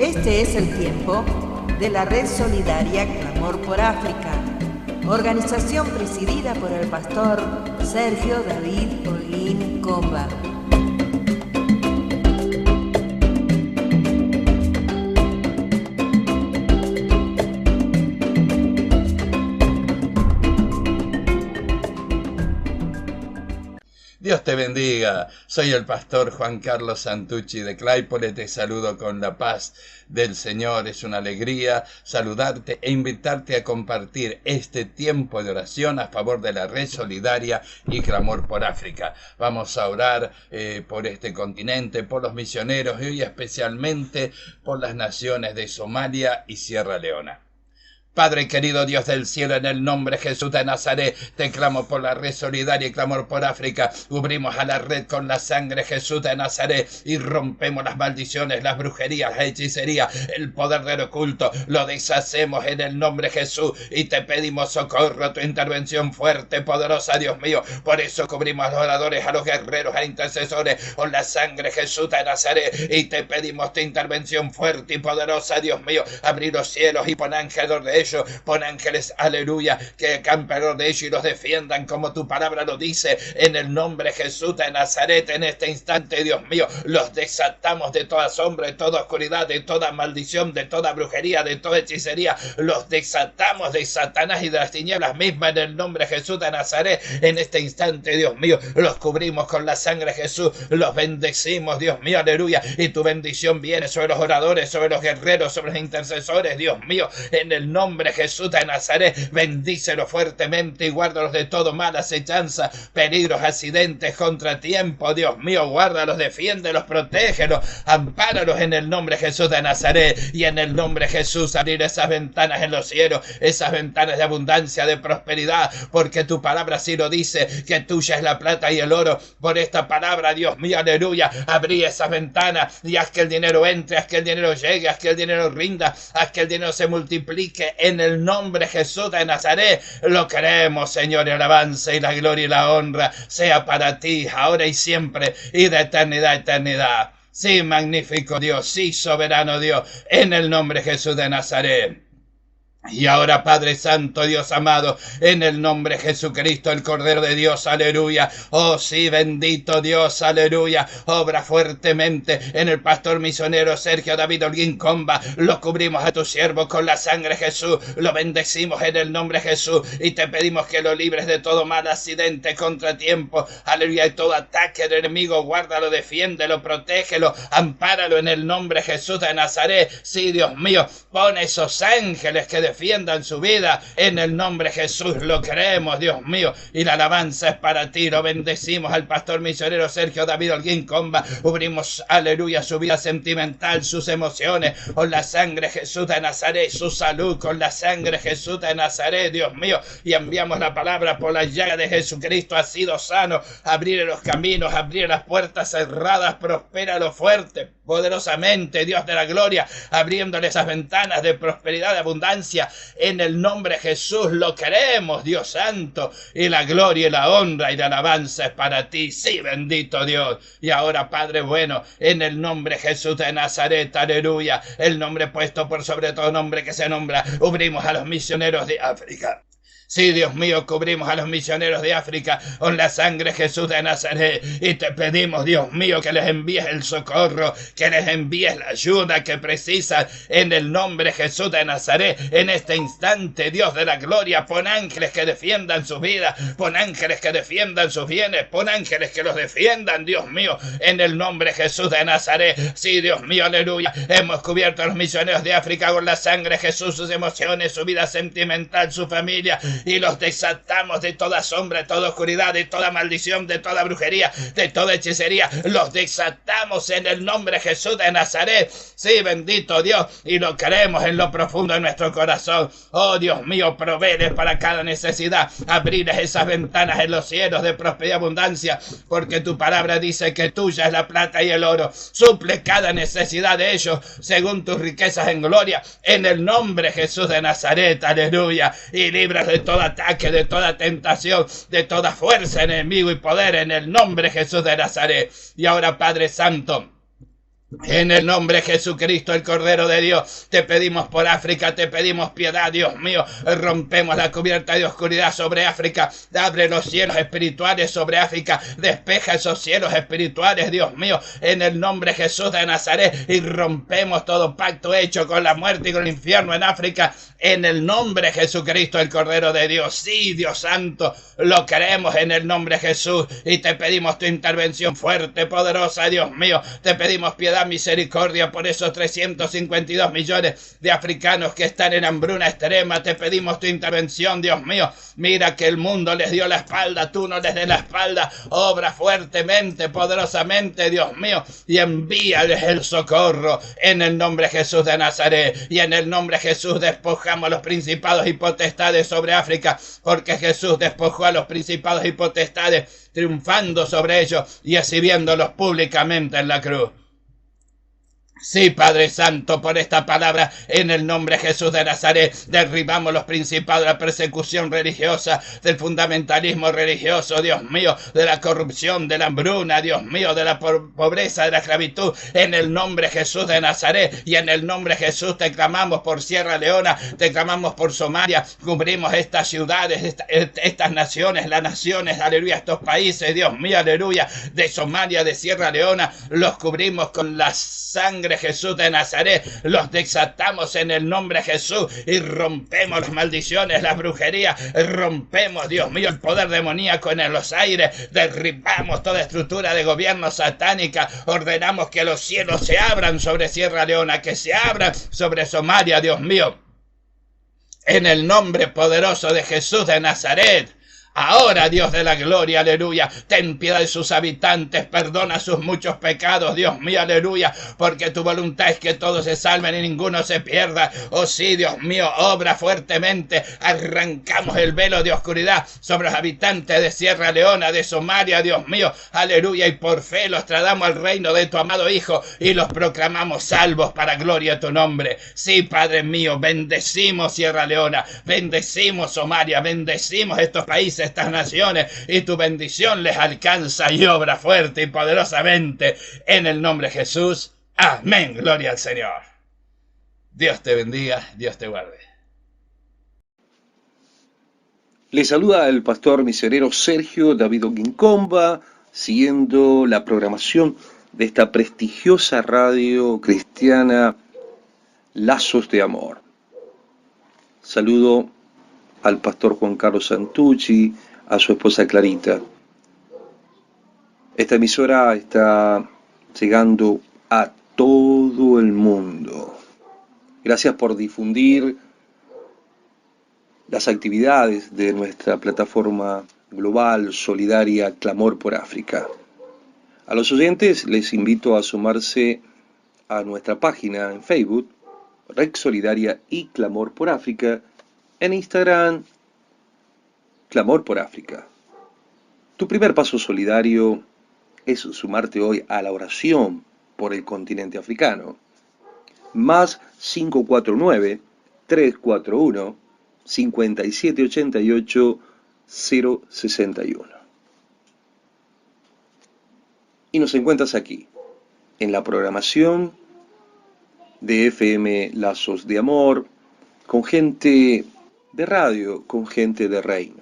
Este es el tiempo de la Red Solidaria Clamor por África, organización presidida por el pastor Sergio David Holguín Comba. Dios te bendiga, soy el pastor Juan Carlos Santucci de Claypole, te saludo con la paz del Señor. Es una alegría saludarte e invitarte a compartir este tiempo de oración a favor de la Red Solidaria y Clamor por África. Vamos a orar por este continente, por los misioneros y hoy especialmente por las naciones de Somalia y Sierra Leona. Padre querido Dios del cielo, en el nombre de Jesús de Nazaret, te clamo por la Red Solidaria y Clamor por África. Cubrimos a la red con la sangre de Jesús de Nazaret y rompemos las maldiciones, las brujerías, la hechicería, el poder del oculto. Lo deshacemos en el nombre de Jesús y te pedimos socorro, tu intervención fuerte, poderosa, Dios mío. Por eso cubrimos a los oradores, a los guerreros, a los intercesores con la sangre de Jesús de Nazaret y te pedimos tu intervención fuerte y poderosa, Dios mío. Abrir los cielos y pon ángeles de ellos, pon ángeles, aleluya, que acampen de ellos y los defiendan como tu palabra lo dice, en el nombre de Jesús de Nazaret. En este instante, Dios mío, los desatamos de toda sombra, de toda oscuridad, de toda maldición, de toda brujería, de toda hechicería. Los desatamos de Satanás y de las tinieblas mismas en el nombre de Jesús de Nazaret. En este instante, Dios mío, los cubrimos con la sangre de Jesús, los bendecimos, Dios mío, aleluya, y tu bendición viene sobre los oradores, sobre los guerreros, sobre los intercesores, Dios mío, en el nombre de Jesús de Nazaret. Bendícelos fuertemente y guárdalos de todo mal, acechanza, peligros, accidentes, contratiempo, Dios mío, guárdalos, defiéndelos, protégelos, ampáralos en el nombre de Jesús de Nazaret. Y en el nombre de Jesús abrir esas ventanas en los cielos, esas ventanas de abundancia, de prosperidad, porque tu palabra así lo dice, que tuya es la plata y el oro. Por esta palabra, Dios mío, aleluya, abrí esas ventanas y haz que el dinero entre, haz que el dinero llegue, haz que el dinero rinda, haz que el dinero se multiplique en el nombre de Jesús de Nazaret. Lo queremos, Señor, y alabanza y la gloria y la honra sea para ti, ahora y siempre, y de eternidad a eternidad. Sí, magnífico Dios, sí, soberano Dios, en el nombre de Jesús de Nazaret. Y ahora, Padre Santo, Dios amado, en el nombre de Jesucristo, el Cordero de Dios, aleluya. Oh sí, bendito Dios, aleluya. Obra fuertemente en el pastor misionero Sergio David Holguín Comba. Lo cubrimos a tu siervo con la sangre de Jesús. Lo bendecimos en el nombre de Jesús y te pedimos que lo libres de todo mal accidente, contratiempo, aleluya, y todo ataque del enemigo. Guárdalo, defiéndelo, protégelo, ampáralo en el nombre de Jesús de Nazaret. Sí, Dios mío, pon esos ángeles que defiendan su vida en el nombre de Jesús. Lo creemos, Dios mío, y la alabanza es para ti. Lo bendecimos al pastor misionero Sergio David Holguín Comba. Cubrimos, aleluya, su vida sentimental, sus emociones con la sangre de Jesús de Nazaret, su salud con la sangre de Jesús de Nazaret, Dios mío, y enviamos la palabra por la llaga de Jesucristo. Ha sido sano, abrir los caminos, abrir las puertas cerradas, prospéralo fuerte, poderosamente, Dios de la gloria, abriéndole esas ventanas de prosperidad, de abundancia. En el nombre de Jesús lo queremos, Dios santo, y la gloria y la honra y la alabanza es para ti. Sí, bendito Dios. Y ahora, Padre bueno, en el nombre de Jesús de Nazaret, aleluya, el nombre puesto por sobre todo nombre que se nombra, cubrimos a los misioneros de África. Sí, Dios mío, cubrimos a los misioneros de África con la sangre de Jesús de Nazaret y te pedimos, Dios mío, que les envíes el socorro, que les envíes la ayuda que precisan en el nombre de Jesús de Nazaret. En este instante, Dios de la gloria, pon ángeles que defiendan sus vidas, pon ángeles que defiendan sus bienes, pon ángeles que los defiendan, Dios mío, en el nombre de Jesús de Nazaret. Sí, Dios mío, aleluya, hemos cubierto a los misioneros de África con la sangre de Jesús, sus emociones, su vida sentimental, su familia, y los desatamos de toda sombra, de toda oscuridad, de toda maldición, de toda brujería, de toda hechicería. Los desatamos en el nombre de Jesús de Nazaret. Sí, bendito Dios, y lo queremos en lo profundo de nuestro corazón. Oh Dios mío, proveeles para cada necesidad, abrirles esas ventanas en los cielos de prosperidad y abundancia, porque tu palabra dice que tuya es la plata y el oro. Suple cada necesidad de ellos según tus riquezas en gloria, en el nombre de Jesús de Nazaret, aleluya, y libras de todo ataque, de toda tentación, de toda fuerza, enemigo y poder, en el nombre de Jesús de Nazaret. Y ahora, Padre Santo, En el nombre de Jesucristo, el Cordero de Dios, te pedimos por África, te pedimos piedad, Dios mío. Rompemos la cubierta de oscuridad sobre África. Abre los cielos espirituales sobre África. Despeja esos cielos espirituales, Dios mío, en el nombre de Jesús de Nazaret. Y rompemos todo pacto hecho con la muerte y con el infierno en África. En el nombre de Jesucristo, el Cordero de Dios. Sí, Dios Santo, lo queremos en el nombre de Jesús. Y te pedimos tu intervención fuerte, poderosa, Dios mío. Te pedimos piedad, misericordia por esos 352 millones de africanos que están en hambruna extrema. Te pedimos tu intervención, Dios mío. Mira que el mundo les dio la espalda, tú no les des la espalda. Obra fuertemente, poderosamente, Dios mío, y envíales el socorro en el nombre de Jesús de Nazaret. Y en el nombre de Jesús despojamos a los principados y potestades sobre África, porque Jesús despojó a los principados y potestades, triunfando sobre ellos y exhibiéndolos públicamente en la cruz. Sí, Padre Santo, por esta palabra, en el nombre de Jesús de Nazaret, derribamos los principados de la persecución religiosa, del fundamentalismo religioso, Dios mío, de la corrupción, de la hambruna, Dios mío, de la pobreza, de la esclavitud, en el nombre de Jesús de Nazaret, y en el nombre de Jesús te clamamos por Sierra Leona, te clamamos por Somalia, cubrimos estas ciudades, estas naciones, las naciones, aleluya, estos países, Dios mío, aleluya, de Somalia, de Sierra Leona, los cubrimos con la sangre Jesús de Nazaret, los desatamos en el nombre de Jesús y rompemos las maldiciones, las brujerías, rompemos, Dios mío, el poder demoníaco en los aires, derribamos toda estructura de gobierno satánica, ordenamos que los cielos se abran sobre Sierra Leona, que se abran sobre Somalia, Dios mío, en el nombre poderoso de Jesús de Nazaret. Ahora, Dios de la gloria, aleluya, ten piedad de sus habitantes, perdona sus muchos pecados, Dios mío, aleluya, porque tu voluntad es que todos se salven y ninguno se pierda. Oh sí, Dios mío, obra fuertemente, arrancamos el velo de oscuridad sobre los habitantes de Sierra Leona, de Somalia, Dios mío, aleluya, y por fe los trasladamos al reino de tu amado Hijo y los proclamamos salvos para gloria de tu nombre. Sí, Padre mío, bendecimos Sierra Leona, bendecimos Somalia, bendecimos estos países, estas naciones, y tu bendición les alcanza y obra fuerte y poderosamente en el nombre de Jesús. Amén. Gloria al Señor. Dios te bendiga, Dios te guarde. Le saluda el pastor misionero Sergio David Oquincomba, siguiendo la programación de esta prestigiosa radio cristiana Lazos de Amor. Saludo al pastor Juan Carlos Santucci, a su esposa Clarita. Esta emisora está llegando a todo el mundo. Gracias por difundir las actividades de nuestra plataforma global solidaria Clamor por África. A los oyentes les invito a sumarse a nuestra página en Facebook, Red Solidaria y Clamor por África, en Instagram, Clamor por África. Tu primer paso solidario es sumarte hoy a la oración por el continente africano. Más 549-341-5788-061. Y nos encuentras aquí, en la programación de FM Lazos de Amor, con gente de radio, con gente de reino.